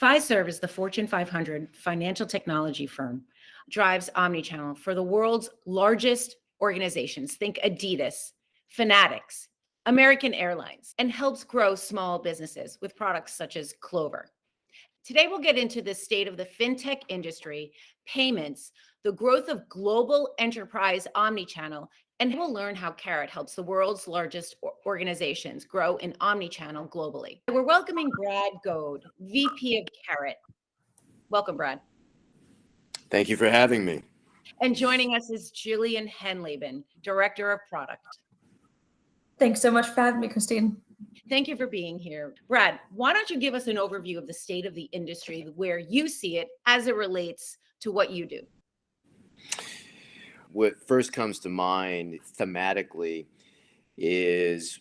Fiserv is the Fortune 500 financial technology firm, drives omnichannel for the world's largest organizations. Think Adidas, Fanatics, American Airlines, and helps grow small businesses with products such as Clover. Today, we'll get into the state of the fintech industry, payments, the growth of global enterprise omnichannel, and we'll learn how Carat helps the world's largest organizations grow in omnichannel globally. We're welcoming Brad Goad, VP of Carat. Welcome, Brad. Thank you for having me. And joining us is Jillian Henleben, Director of Product. Thanks so much for having me, Christine. Thank you for being here. Brad, why don't you give us an overview of the state of the industry, where you see it as it relates to what you do? What first comes to mind thematically is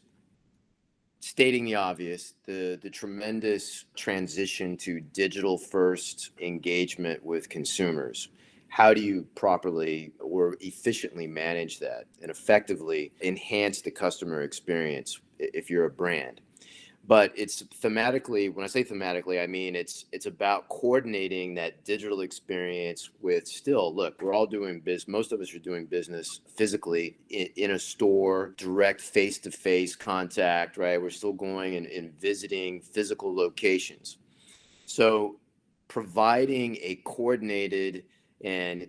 stating the obvious, the tremendous transition to digital first engagement with consumers. How do you properly or efficiently manage that and effectively enhance the customer experience if you're a brand? But it's thematically, when I say thematically, I mean it's about coordinating that digital experience with still, look, we're all doing business. Most of us are doing business physically in a store, direct face-to-face contact, right? We're still going and visiting physical locations. So providing a coordinated and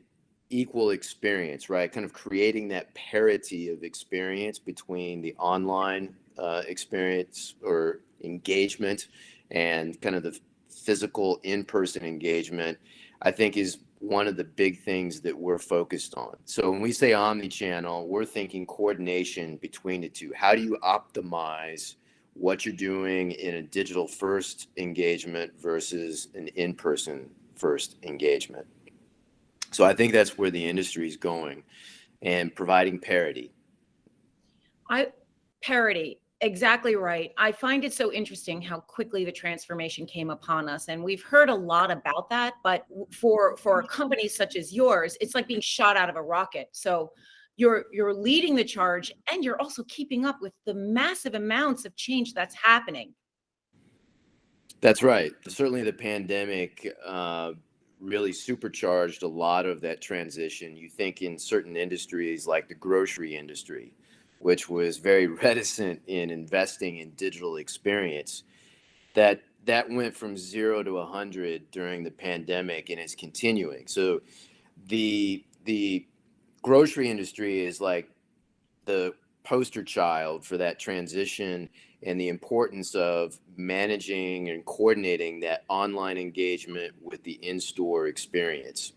equal experience, right? Kind of creating that parity of experience between the online experience or engagement and kind of the physical in-person engagement, I think is one of the big things that we're focused on. So when we say omnichannel, we're thinking coordination between the two. How do you optimize what you're doing in a digital first engagement versus an in-person first engagement? So I think that's where the industry is going, and providing parity. Parity, exactly right. I find it so interesting how quickly the transformation came upon us. And we've heard a lot about that, but for companies such as yours, it's like being shot out of a rocket. So you're leading the charge, and you're also keeping up with the massive amounts of change that's happening. That's right. Certainly the pandemic really supercharged a lot of that transition. You think in certain industries like the grocery industry, which was very reticent in investing in digital experience, that went from 0 to 100 during the pandemic, and it's continuing. So the grocery industry is like the poster child for that transition and the importance of managing and coordinating that online engagement with the in-store experience.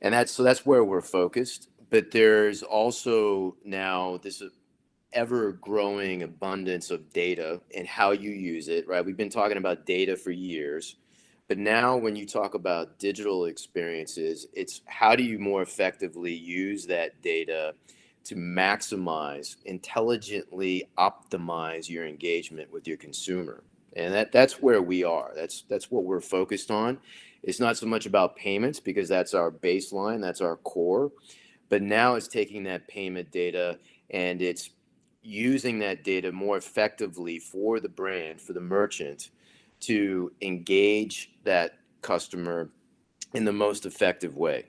And that's where we're focused. But there's also now this ever-growing abundance of data and how you use it, right? We've been talking about data for years, but now when you talk about digital experiences, it's how do you more effectively use that data to maximize, intelligently optimize your engagement with your consumer. And that's where we are. That's what we're focused on. It's not so much about payments, because that's our baseline, that's our core. But now it's taking that payment data and it's using that data more effectively for the brand, for the merchant, to engage that customer in the most effective way.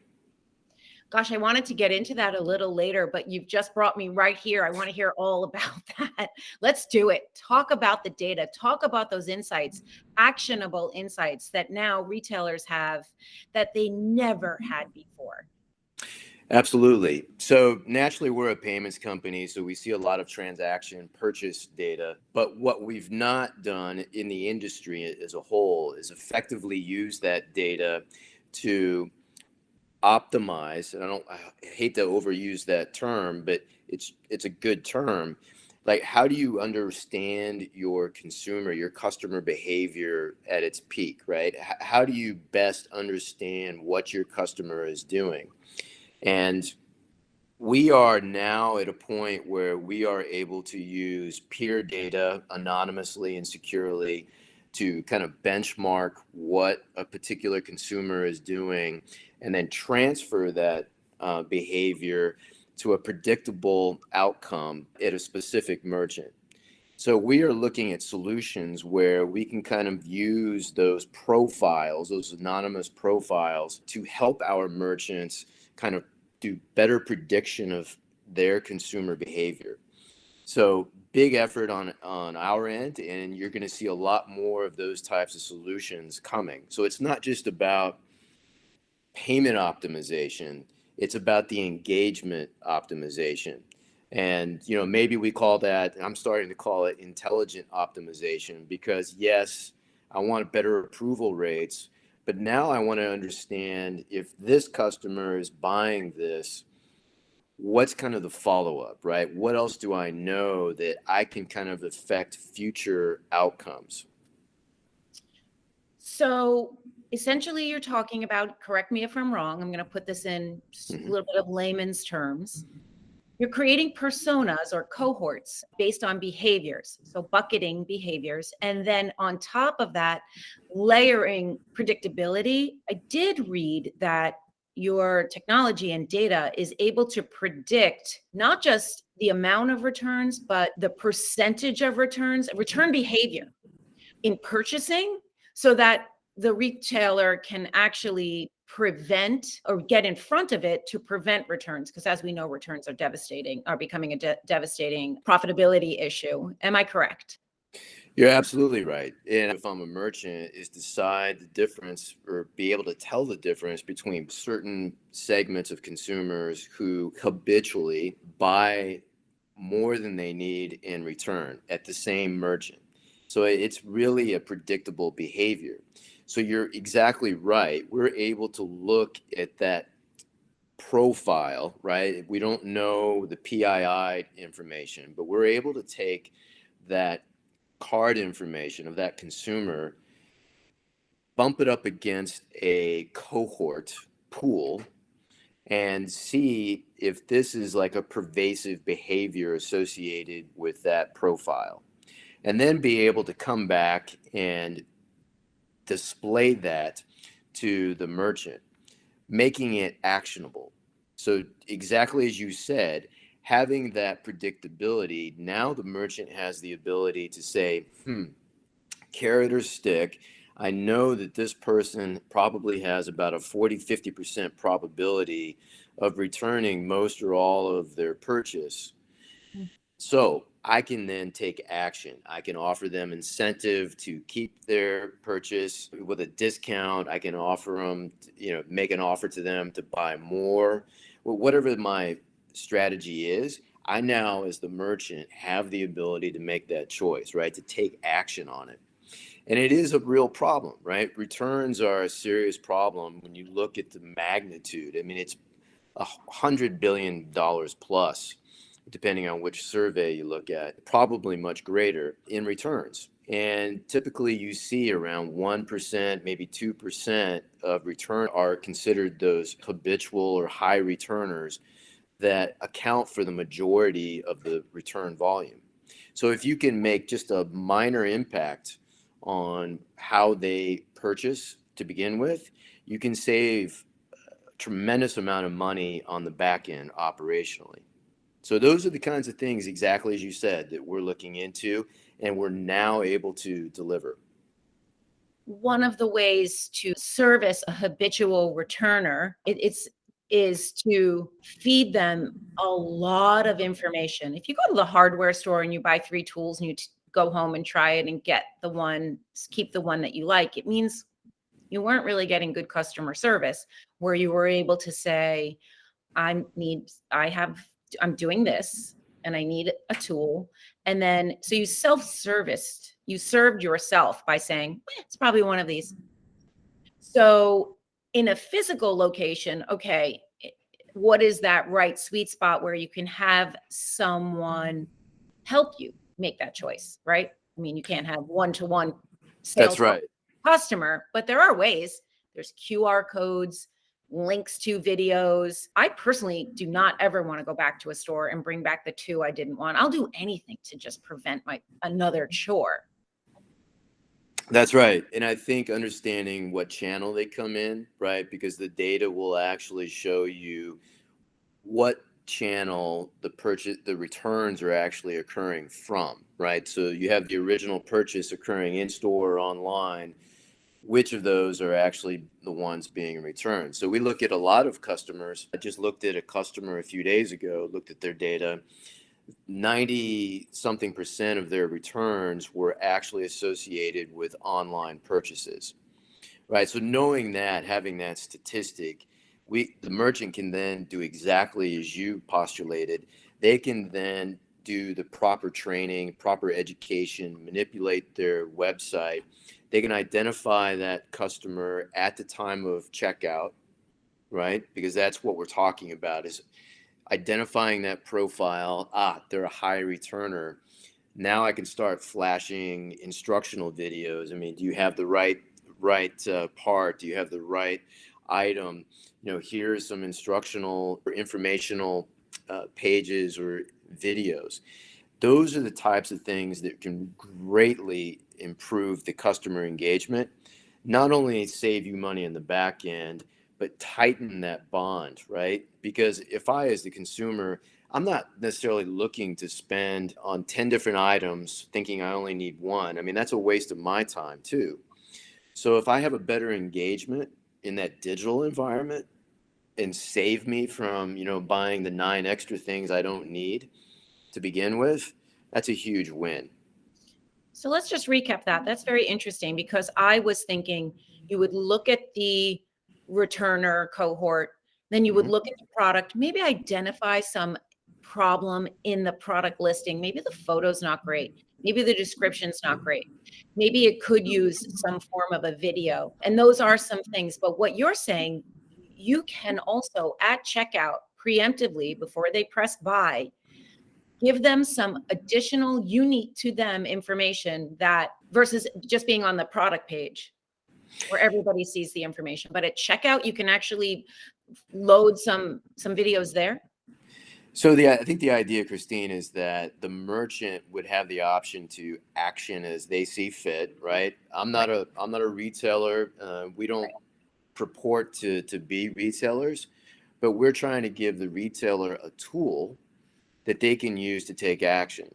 Gosh, I wanted to get into that a little later, but you've just brought me right here. I want to hear all about that. Let's do it. Talk about the data. Talk about those insights, actionable insights that now retailers have that they never had before. Absolutely. So naturally, we're a payments company, so we see a lot of transaction purchase data. But what we've not done in the industry as a whole is effectively use that data to optimize, and I hate to overuse that term, but it's a good term. Like, how do you understand your consumer, your customer behavior at its peak, right? How do you best understand what your customer is doing? And we are now at a point where we are able to use peer data anonymously and securely to kind of benchmark what a particular consumer is doing, and then transfer that behavior to a predictable outcome at a specific merchant. So we are looking at solutions where we can kind of use those profiles, those anonymous profiles, to help our merchants kind of do better prediction of their consumer behavior. So big effort on our end, and you're going to see a lot more of those types of solutions coming. So it's not just about payment optimization, it's about the engagement optimization. And maybe we call that, I'm starting to call it intelligent optimization, because yes, I want better approval rates, but now I want to understand, if this customer is buying this, what's kind of the follow-up, right? What else do I know that I can kind of affect future outcomes? So essentially, you're talking about, correct me if I'm wrong, I'm going to put this in just a little bit of layman's terms. You're creating personas or cohorts based on behaviors, so bucketing behaviors. And then on top of that, layering predictability. I did read that your technology and data is able to predict not just the amount of returns, but the percentage of returns, return behavior in purchasing, so that the retailer can actually prevent or get in front of it to prevent returns. Because as we know, returns are becoming a devastating profitability issue. Am I correct? You're absolutely right. And if I'm a merchant, is decide the difference, or be able to tell the difference between certain segments of consumers who habitually buy more than they need in return at the same merchant. So it's really a predictable behavior. So you're exactly right. We're able to look at that profile, right? We don't know the PII information, but we're able to take that card information of that consumer, bump it up against a cohort pool, and see if this is like a pervasive behavior associated with that profile. And then be able to come back and display that to the merchant, making it actionable. So exactly as you said, having that predictability, now the merchant has the ability to say, carrot or stick. I know that this person probably has about a 40-50% probability of returning most or all of their purchase. So I can then take action. I can offer them incentive to keep their purchase with a discount. I can offer them, make an offer to them to buy more. Well, whatever my strategy is, I now, as the merchant, have the ability to make that choice, right? To take action on it. And it is a real problem, right? Returns are a serious problem when you look at the magnitude. I mean, it's $100 billion plus, depending on which survey you look at, probably much greater in returns. And typically you see around 1%, maybe 2% of return are considered those habitual or high returners that account for the majority of the return volume. So if you can make just a minor impact on how they purchase to begin with, you can save a tremendous amount of money on the back end operationally. So those are the kinds of things, exactly as you said, that we're looking into and we're now able to deliver. One of the ways to service a habitual returner is to feed them a lot of information. If you go to the hardware store and you buy 3 tools and you go home and try it and keep the one that you like, it means you weren't really getting good customer service, where you were able to say, I'm doing this and I need a tool. And then, so you served yourself by saying, it's probably one of these. So in a physical location, okay, what is that right sweet spot where you can have someone help you make that choice, right? I mean, you can't have one-to-one sales. That's right. Customer, but there are ways. There's QR codes, links to videos. I personally do not ever want to go back to a store and bring back the 2 I didn't want. I'll do anything to just prevent another chore. That's right. And I think understanding what channel they come in, right? Because the data will actually show you what channel the returns are actually occurring from, right? So you have the original purchase occurring in store or online. Which of those are actually the ones being returned? So we look at a lot of customers. I just looked at a customer a few days ago, looked at their data. 90 something percent of their returns were actually associated with online purchases, right? So knowing that, having that statistic, the merchant can then do exactly as you postulated. They can then do the proper training, proper education, manipulate their website. They can identify that customer at the time of checkout, right? Because that's what we're talking about, is identifying that profile. They're a high returner. Now I can start flashing instructional videos. I mean, do you have the right part? Do you have the right item? Here's some instructional or informational pages or videos. Those are the types of things that can greatly improve the customer engagement, not only save you money in the back end, but tighten that bond, right? Because if I, as the consumer, I'm not necessarily looking to spend on 10 different items thinking I only need one. I mean, that's a waste of my time too. So if I have a better engagement in that digital environment and save me from, buying the 9 extra things I don't need to begin with, that's a huge win. So let's just recap that. That's very interesting, because I was thinking you would look at the returner cohort, then you would look at the product, maybe identify some problem in the product listing. Maybe the photo's not great. Maybe the description's not great. Maybe it could use some form of a video. And those are some things. But what you're saying, you can also at checkout preemptively, before they press buy, give them some additional unique to them information that versus just being on the product page where everybody sees the information. But at checkout, you can actually load some videos there. So I think the idea, Christine, is that the merchant would have the option to action as they see fit, right? I'm not a retailer. We don't purport to be retailers, but we're trying to give the retailer a tool that they can use to take action.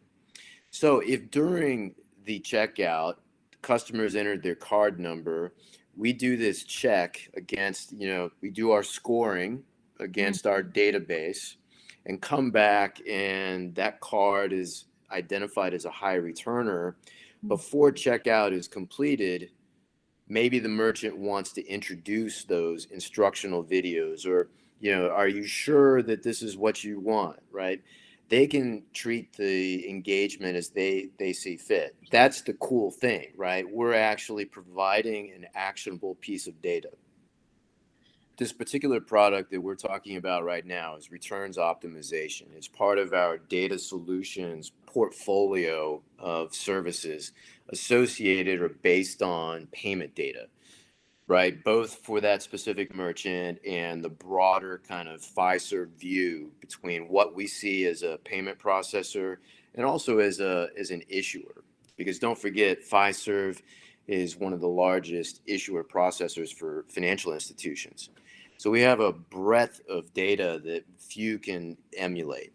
So if during the checkout, customers entered their card number, we do this check against, we do our scoring against our database and come back and that card is identified as a high returner. Before checkout is completed, maybe the merchant wants to introduce those instructional videos or, are you sure that this is what you want, right? They can treat the engagement as they see fit. That's the cool thing, right? We're actually providing an actionable piece of data. This particular product that we're talking about right now is returns optimization. It's part of our data solutions portfolio of services associated or based on payment data, right? Both for that specific merchant and the broader kind of Fiserv view between what we see as a payment processor and also as an issuer. Because don't forget, Fiserv is one of the largest issuer processors for financial institutions. So we have a breadth of data that few can emulate.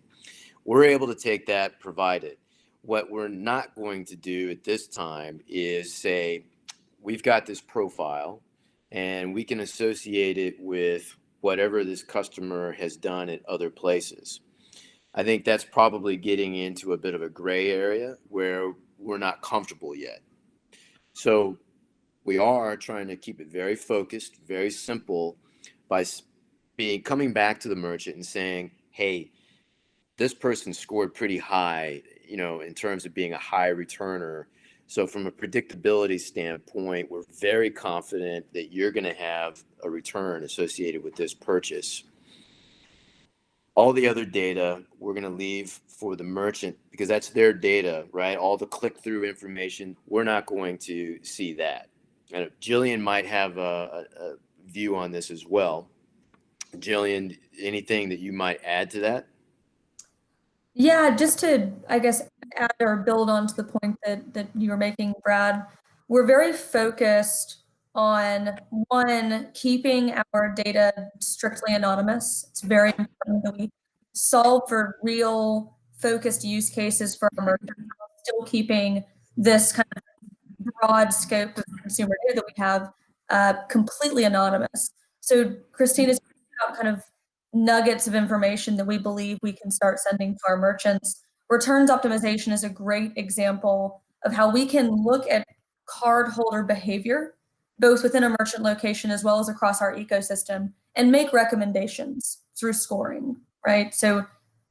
We're able to take that, provide it. What we're not going to do at this time is say, we've got this profile and we can associate it with whatever this customer has done at other places. I think that's probably getting into a bit of a gray area where we're not comfortable yet. So we are trying to keep it very focused, very simple, by coming back to the merchant and saying, hey, this person scored pretty high, in terms of being a high returner. So from a predictability standpoint, we're very confident that you're going to have a return associated with this purchase. All the other data we're going to leave for the merchant because that's their data, right? All the click-through information, we're not going to see that. And Jillian might have a view on this as well. Jillian, anything that you might add to that? Yeah, just to, I guess, add or build on to the point that you were making, Brad, we're very focused on, one, keeping our data strictly anonymous. It's very important that we solve for real focused use cases for our merchants, while still keeping this kind of broad scope of consumer data that we have completely anonymous. So Christine is about kind of nuggets of information that we believe we can start sending to our merchants. Returns optimization is a great example of how we can look at cardholder behavior, both within a merchant location as well as across our ecosystem, and make recommendations through scoring, right? So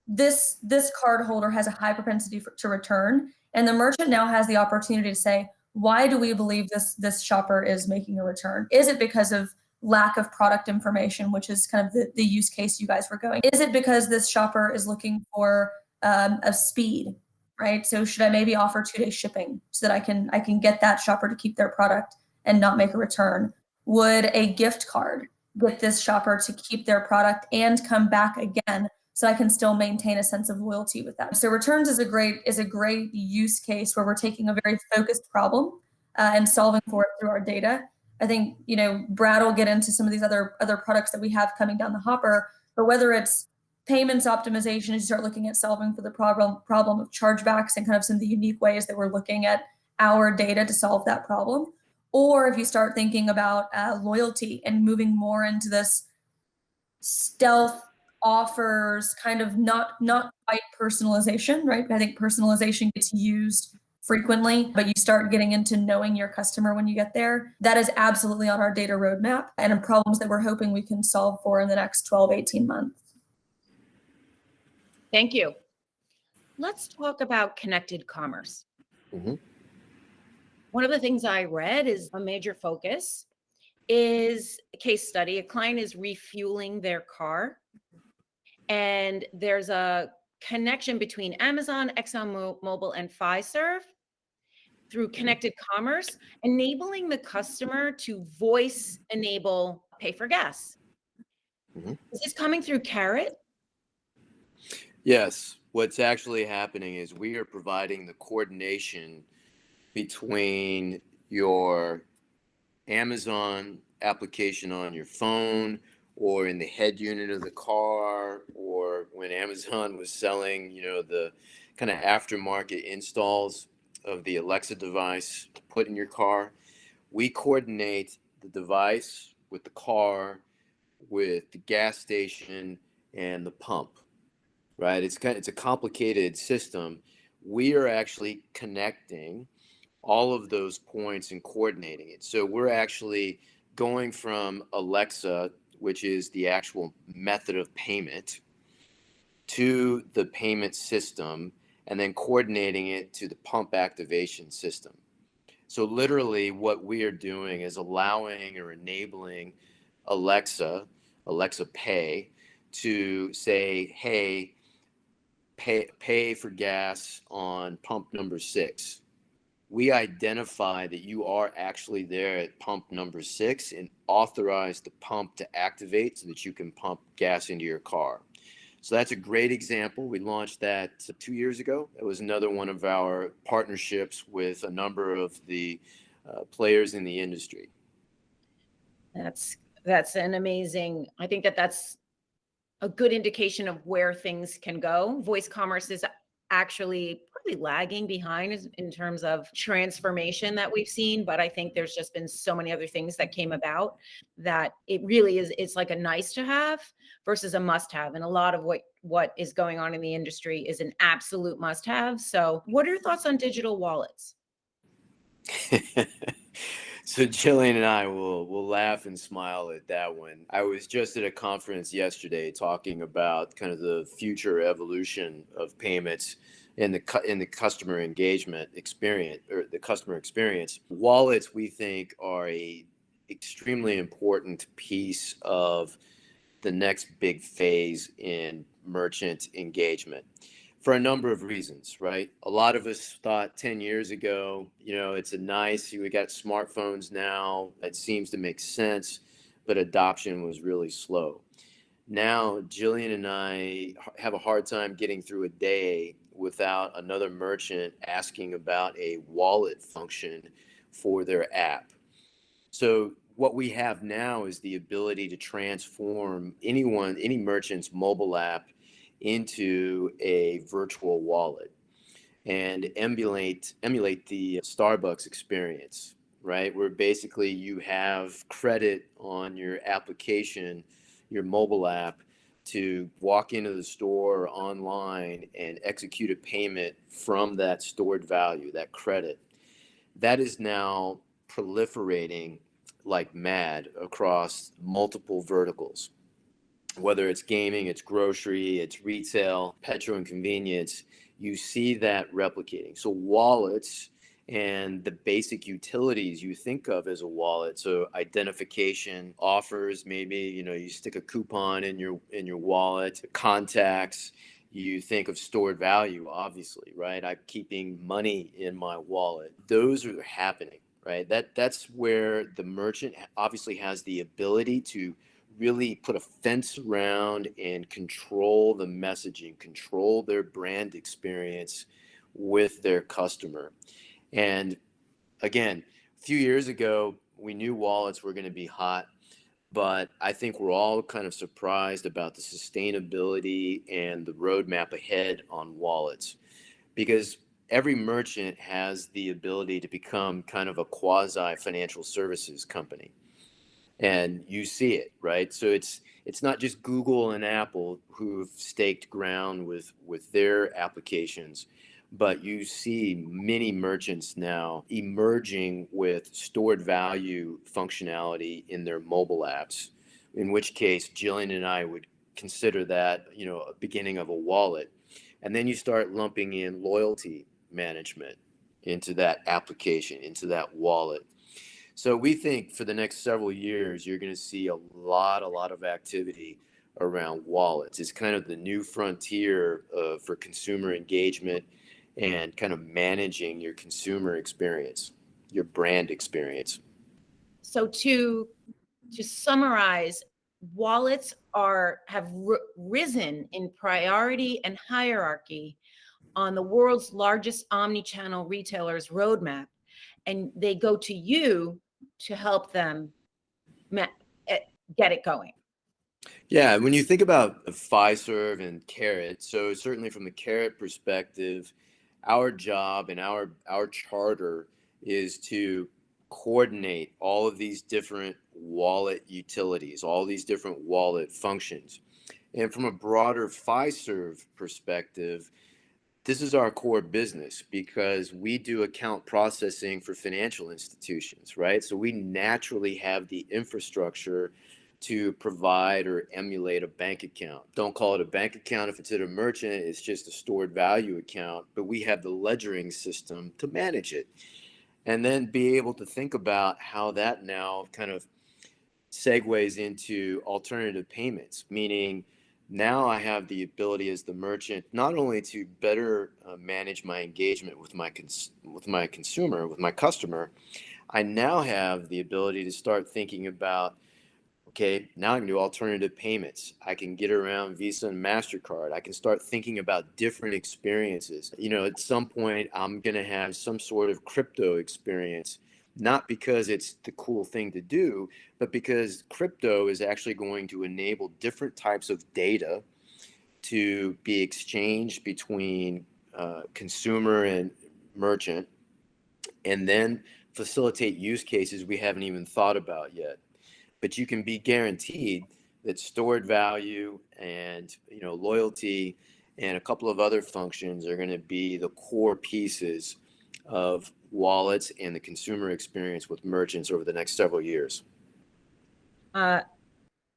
this cardholder has a high propensity to return, and the merchant now has the opportunity to say, why do we believe this shopper is making a return? Is it because of lack of product information, which is kind of the use case you guys were going? Is it because this shopper is looking for a speed, right? So should I maybe offer 2-day shipping so that I can get that shopper to keep their product and not make a return? Would a gift card get this shopper to keep their product and come back again so I can still maintain a sense of loyalty with them? So returns is a great use case where we're taking a very focused problem and solving for it through our data. I think, Brad will get into some of these other products that we have coming down the hopper, but whether it's payments optimization, as you start looking at solving for the problem of chargebacks and kind of some of the unique ways that we're looking at our data to solve that problem, or if you start thinking about loyalty and moving more into this stealth offers, kind of not quite personalization, right? I think personalization gets used frequently, but you start getting into knowing your customer when you get there. That is absolutely on our data roadmap and problems that we're hoping we can solve for in the next 12, 18 months. Thank you. Let's talk about connected commerce. Mm-hmm. One of the things I read is a major focus is a case study. A client is refueling their car, and there's a connection between Amazon, ExxonMobil, and Fiserv through connected commerce, enabling the customer to voice enable pay for gas. Mm-hmm. Is this coming through Carat? Yes. What's actually happening is we are providing the coordination between your Amazon application on your phone or in the head unit of the car, or when Amazon was selling, the kind of aftermarket installs of the Alexa device to put in your car. We coordinate the device with the car, with the gas station and the pump, right? It's a complicated system. We are actually connecting all of those points and coordinating it. So we're actually going from Alexa, which is the actual method of payment, to the payment system, and then coordinating it to the pump activation system. So literally what we are doing is allowing or enabling Alexa Pay, to say, hey, pay for gas on pump number 6. We identify that you are actually there at pump number 6 and authorize the pump to activate so that you can pump gas into your car. So that's a great example. We launched that 2 years ago. It was another one of our partnerships with a number of the players in the industry. That's an amazing, I think that's a good indication of where things can go. Voice commerce is actually probably lagging behind in terms of transformation that we've seen, but I think there's just been so many other things that came about that it really is, it's like a nice to have versus a must have. And a lot of what is going on in the industry is an absolute must have. So what are your thoughts on digital wallets? So Jillian and I will laugh and smile at that one. I was just at a conference yesterday talking about kind of the future evolution of payments in the customer engagement experience, or the customer experience. Wallets, we think, are a extremely important piece of the next big phase in merchant engagement, for a number of reasons, right? A lot of us thought 10 years ago, we got smartphones now, it seems to make sense, but adoption was really slow. Now, Jillian and I have a hard time getting through a day without another merchant asking about a wallet function for their app. So what we have now is the ability to transform any merchant's mobile app into a virtual wallet and emulate the Starbucks experience, right? Where basically you have credit on your application, your mobile app, to walk into the store or online and execute a payment from that stored value, that credit. That is now proliferating like mad across multiple verticals, whether it's gaming, it's grocery, it's retail, petro and convenience. You see that replicating. So wallets and the basic utilities you think of as a wallet, so identification, offers, maybe you stick a coupon in your wallet, contacts. You think of stored value, obviously, right? I'm keeping money in my wallet. Those are happening, right? That's where the merchant obviously has the ability to really put a fence around and control the messaging, control their brand experience with their customer. And again, a few years ago, we knew wallets were going to be hot, but I think we're all kind of surprised about the sustainability and the roadmap ahead on wallets, because every merchant has the ability to become kind of a quasi financial services company. And you see it, right? So it's not just Google and Apple who've staked ground with their applications, but you see many merchants now emerging with stored value functionality in their mobile apps, in which case Jillian and I would consider that, a beginning of a wallet. And then you start lumping in loyalty management into that application, into that wallet. So we think for the next several years, you're going to see a lot of activity around wallets. It's kind of the new frontier for consumer engagement and kind of managing your consumer experience, your brand experience. So to summarize, wallets have risen in priority and hierarchy on the world's largest omni-channel retailers roadmap, and they go to you to help them get it going. Yeah, when you think about Fiserv and Carat, so certainly from the Carat perspective, our job and our charter is to coordinate all of these different wallet utilities, all these different wallet functions. And from a broader Fiserv perspective, this is our core business because we do account processing for financial institutions, right? So we naturally have the infrastructure to provide or emulate a bank account. Don't call it a bank account if it's at a merchant, it's just a stored value account, but we have the ledgering system to manage it. And then be able to think about how that now kind of segues into alternative payments, meaning now I have the ability as the merchant not only to better manage my engagement with my consumer, with my customer, I now have the ability to start thinking about, okay, now I can do alternative payments. I can get around Visa and MasterCard. I can start thinking about different experiences. At some point, I'm going to have some sort of crypto experience, not because it's the cool thing to do, but because crypto is actually going to enable different types of data to be exchanged between consumer and merchant, and then facilitate use cases we haven't even thought about yet. But you can be guaranteed that stored value and loyalty and a couple of other functions are going to be the core pieces of wallets and the consumer experience with merchants over the next several years.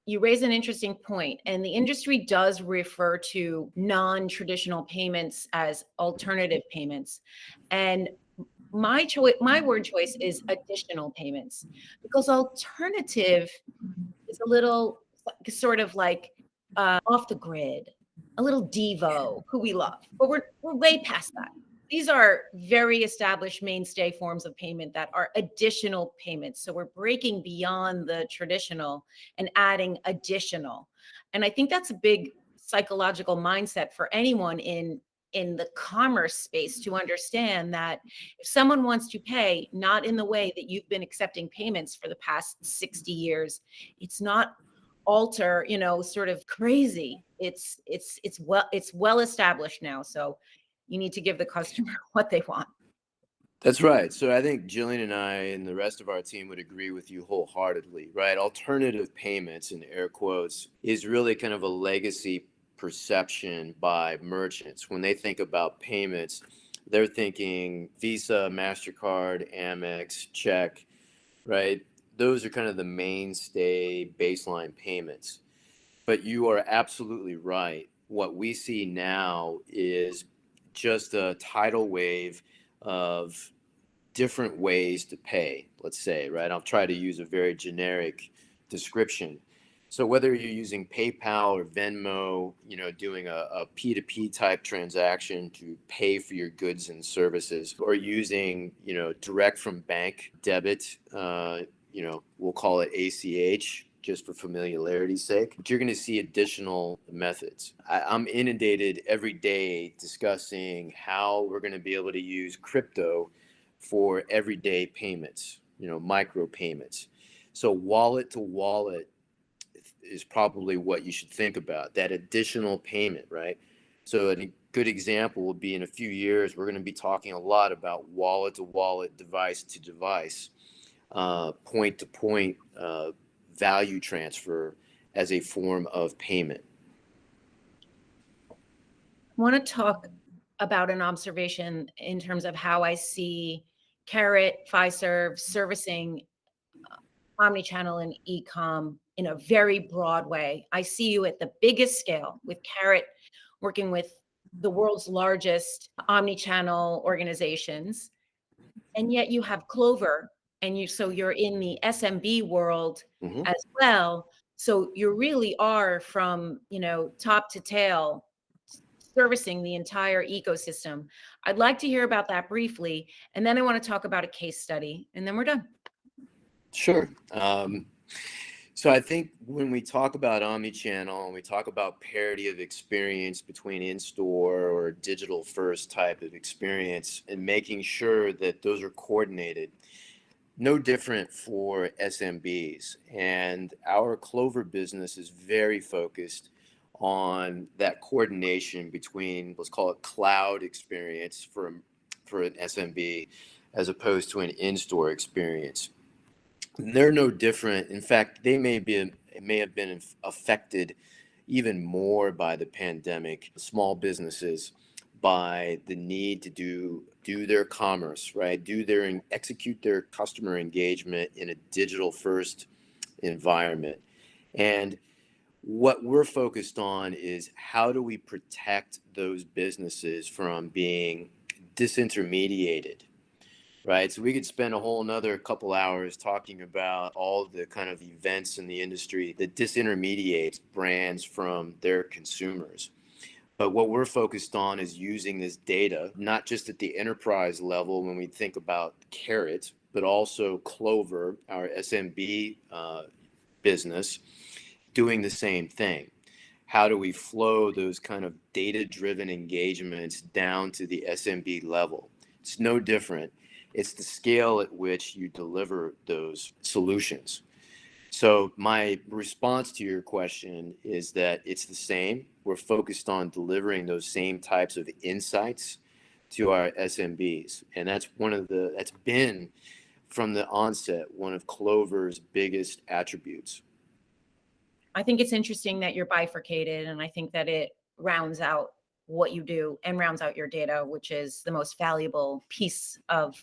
You raise an interesting point, and the industry does refer to non-traditional payments as alternative payments. And my word choice is additional payments, because alternative is a little sort of like off the grid, a little Devo, who we love, but we're way past that. These are very established mainstay forms of payment that are additional payments. So we're breaking beyond the traditional and adding additional. And I think that's a big psychological mindset for anyone in the commerce space to understand that if someone wants to pay not in the way that you've been accepting payments for the past 60 years, it's not alter, sort of crazy. It's well established now. So you need to give the customer what they want. That's right. So I think Jillian and I and the rest of our team would agree with you wholeheartedly, right? Alternative payments, in air quotes, is really kind of a legacy perception by merchants. When they think about payments, they're thinking Visa, MasterCard, Amex, check, right? Those are kind of the mainstay baseline payments. But you are absolutely right. What we see now is just a tidal wave of different ways to pay, let's say, right? I'll try to use a very generic description. So whether you're using PayPal or Venmo, doing a P2P type transaction to pay for your goods and services, or using, direct from bank debit, we'll call it ACH, just for familiarity's sake, but you're going to see additional methods. I'm inundated every day discussing how we're going to be able to use crypto for everyday payments, micro payments. So wallet to wallet is probably what you should think about, that additional payment, right? So a good example would be in a few years, we're going to be talking a lot about wallet to wallet, device to device, point to point value transfer as a form of payment. I want to talk about an observation in terms of how I see Carat, Fiserv servicing omnichannel and e-com in a very broad way. I see you at the biggest scale with Carat working with the world's largest omnichannel organizations, and yet you have Clover, and you're in the SMB world as well. So you really are from top to tail servicing the entire ecosystem. I'd like to hear about that briefly, and then I want to talk about a case study, and then we're done. Sure. So I think when we talk about omnichannel and we talk about parity of experience between in-store or digital first type of experience and making sure that those are coordinated, no different for SMBs. And our Clover business is very focused on that coordination between, let's call it cloud experience for an SMB as opposed to an in-store experience. They're no different. In fact, they may have been affected even more by the pandemic, small businesses, by the need to do their commerce, right? Execute their customer engagement in a digital first environment. And what we're focused on is how do we protect those businesses from being disintermediated, right? So we could spend a whole another couple hours talking about all the kind of events in the industry that disintermediates brands from their consumers. But what we're focused on is using this data, not just at the enterprise level when we think about Carat, but also Clover, our SMB business, doing the same thing. How do we flow those kind of data-driven engagements down to the SMB level? It's no different. It's the scale at which you deliver those solutions. So my response to your question is that it's the same. We're focused on delivering those same types of insights to our SMBs. And that's been from the onset, one of Clover's biggest attributes. I think it's interesting that you're bifurcated, and I think that it rounds out what you do and rounds out your data, which is the most valuable piece of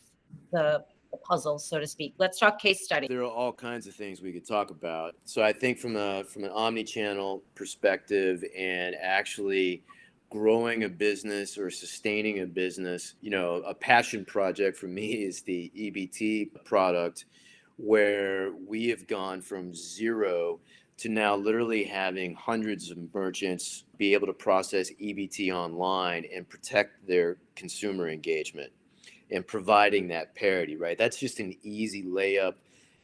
the puzzle, so to speak. Let's talk case study. There are all kinds of things we could talk about. So I think from an omni-channel perspective and actually growing a business or sustaining a business, a passion project for me is the EBT product, where we have gone from zero to now literally having hundreds of merchants be able to process EBT online and protect their consumer engagement and providing that parity, right? That's just an easy layup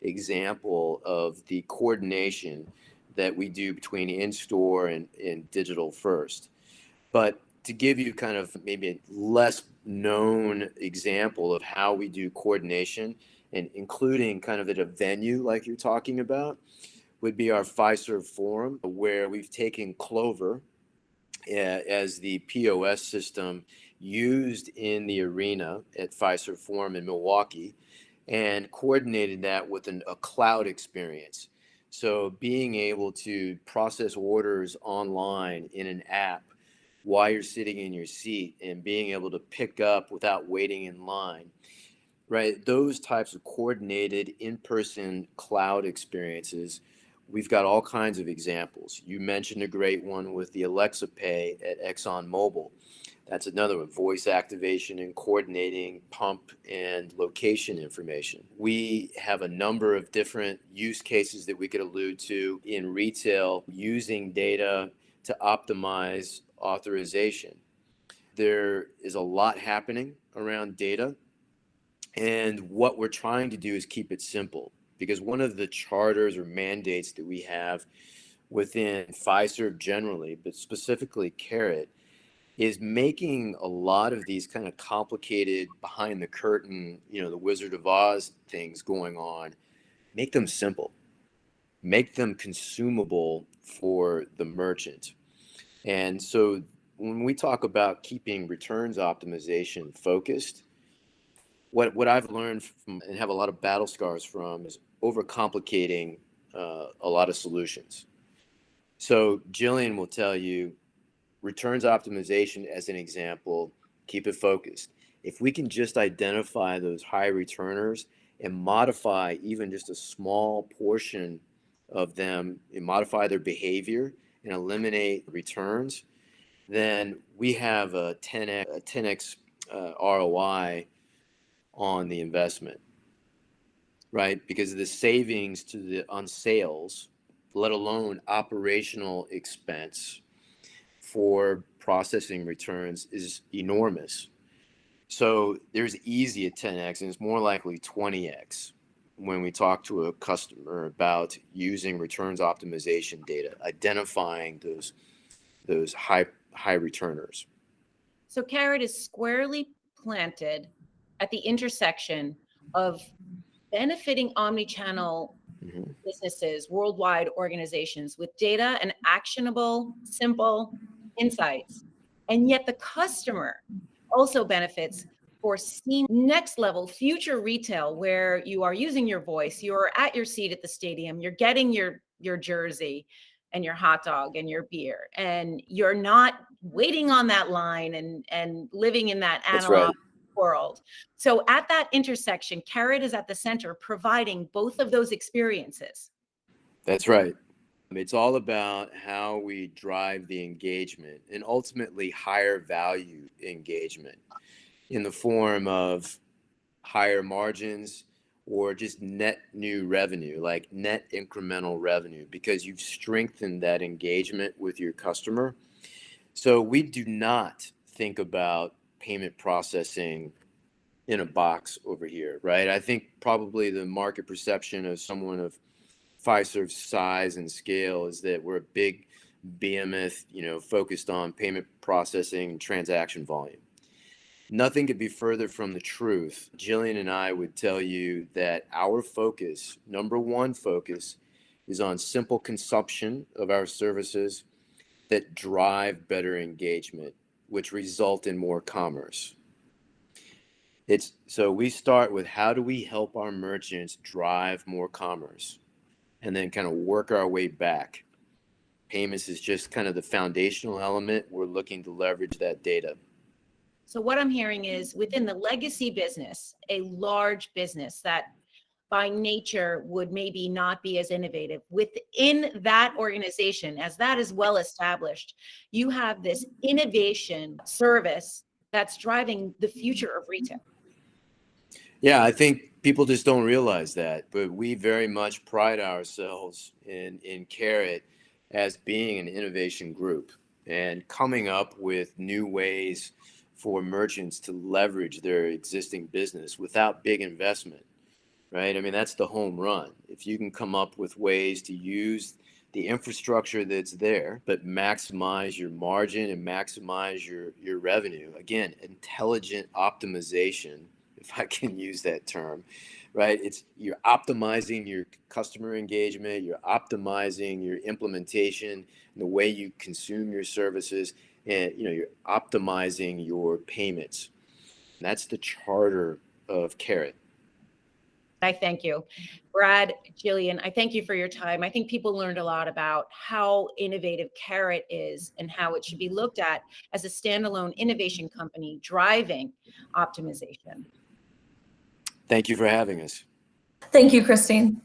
example of the coordination that we do between in-store and digital first. But to give you kind of maybe a less known example of how we do coordination and including kind of at a venue like you're talking about, would be our Fiserv Forum, where we've taken Clover as the POS system used in the arena at Fiserv Forum in Milwaukee and coordinated that with a cloud experience. So being able to process orders online in an app while you're sitting in your seat and being able to pick up without waiting in line, right? Those types of coordinated in-person cloud experiences, we've got all kinds of examples. You mentioned a great one with the Alexa Pay at ExxonMobil. That's another one, voice activation and coordinating pump and location information. We have a number of different use cases that we could allude to in retail using data to optimize authorization. There is a lot happening around data, and what we're trying to do is keep it simple, because one of the charters or mandates that we have within Fiserv generally, but specifically Carat, is making a lot of these kind of complicated behind the curtain, the Wizard of Oz things going on, make them simple, make them consumable for the merchant. And so when we talk about keeping returns optimization focused, what I've learned from and have a lot of battle scars from is overcomplicating a lot of solutions. So Jillian will tell you, returns optimization as an example, keep it focused. If we can just identify those high returners and modify even just a small portion of them and modify their behavior and eliminate returns, then we have a 10x ROI on the investment, right? Because of the savings on sales, let alone operational expense for processing returns, is enormous. So there's easy at 10x, and it's more likely 20x when we talk to a customer about using returns optimization data, identifying those high returners. So Carat is squarely planted at the intersection of benefiting omni-channel businesses, worldwide organizations with data and actionable, simple insights. And yet the customer also benefits for seeing next level future retail, where you are using your voice, you're at your seat at the stadium, you're getting your jersey and your hot dog and your beer, and you're not waiting on that line and living in that analog world. So at that intersection, Carat is at the center, providing both of those experiences. That's right. It's all about how we drive the engagement and ultimately higher value engagement in the form of higher margins or just net new revenue, like net incremental revenue, because you've strengthened that engagement with your customer. So we do not think about payment processing in a box over here, right? I think probably the market perception of someone of Fiserv's size and scale is that we're a big behemoth, focused on payment processing and transaction volume. Nothing could be further from the truth. Jillian and I would tell you that our focus, number one focus, is on simple consumption of our services that drive better engagement, which result in more commerce. So we start with, how do we help our merchants drive more commerce, and then kind of work our way back. Payments is just kind of the foundational element. We're looking to leverage that data. So what I'm hearing is, within the legacy business, a large business that by nature would maybe not be as innovative, within that organization, as that is well established, you have this innovation service that's driving the future of retail. Yeah, I think people just don't realize that, but we very much pride ourselves in Carat as being an innovation group and coming up with new ways for merchants to leverage their existing business without big investment, right? I mean, that's the home run. If you can come up with ways to use the infrastructure that's there, but maximize your margin and maximize your revenue. Again, intelligent optimization, if I can use that term, right? You're optimizing your customer engagement, you're optimizing your implementation and the way you consume your services, and you're optimizing your payments. And that's the charter of Carat. I thank you. Brad, Jillian, I thank you for your time. I think people learned a lot about how innovative Carat is and how it should be looked at as a standalone innovation company driving optimization. Thank you for having us. Thank you, Christine.